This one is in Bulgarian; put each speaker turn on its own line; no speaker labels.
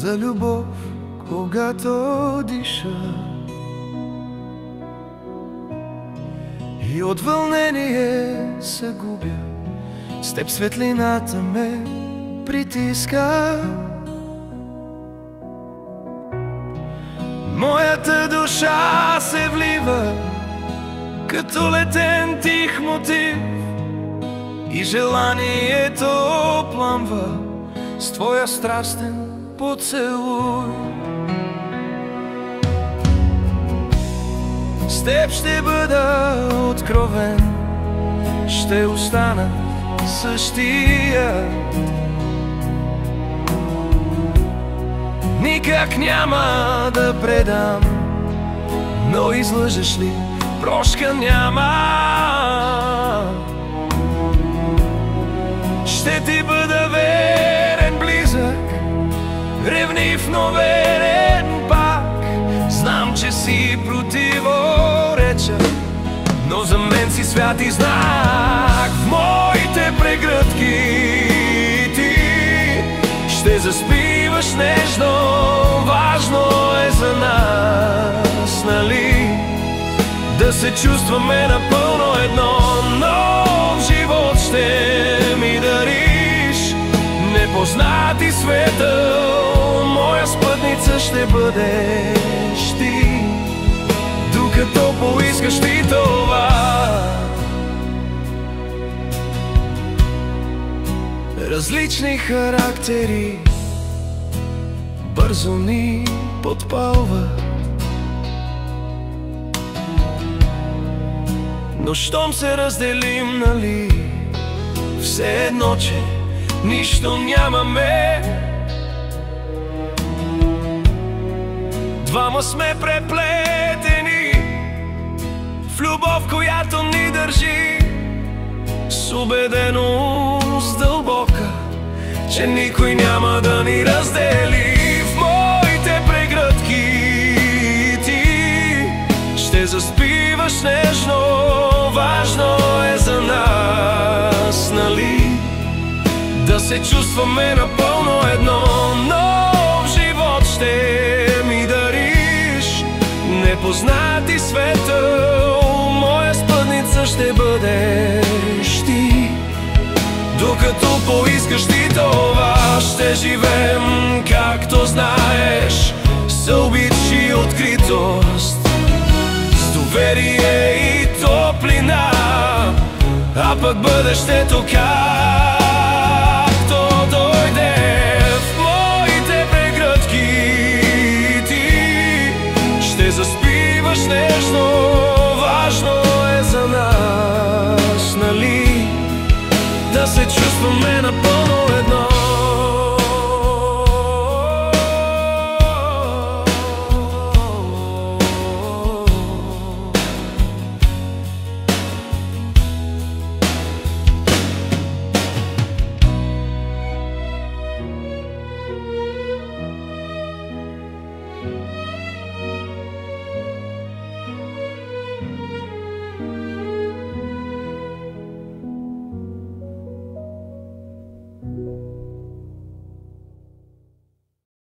за любов, когато диша. И от вълнение се губя, с теб светлината ме притиска. Моята душа се влива като летен тих мотив и желанието пламва с твоя страстен поцелуй. С теб ще бъда откровен, ще остана същия. Никак няма да предам, но излъжеш ли, прошка няма. Ще ти бъда верен, близък, ревнив, но верен пак. Знам, че си противореча, но за мен си свят и знак. В моите прегръдки ти ще заспиваш нежно. Важно е за нас, нали, да се чувстваме напълно едно. Нов живот ще ми дариш, непознати светъл, моя спътница ще бъдеш ти, докато поискаш ти това. Различни характери бързо ни подпалват, но щом се разделим, нали, все едно, че нищо нямаме. Двама сме преплетени в любов, която ни държи с убеденост дълбока, че никой няма да ни раздели. В моите прегръдки ти ще заспиваш нежно. Важно е за нас, нали, да се чувстваме напълно едно. Нов живот ще ми дариш, непознати светъл, моя спътница ще бъдеш ти, докато поискаш ти това. Ще живеем, както знаеш, с обич и откритост, с доверие и топлина, а пък бъдещето как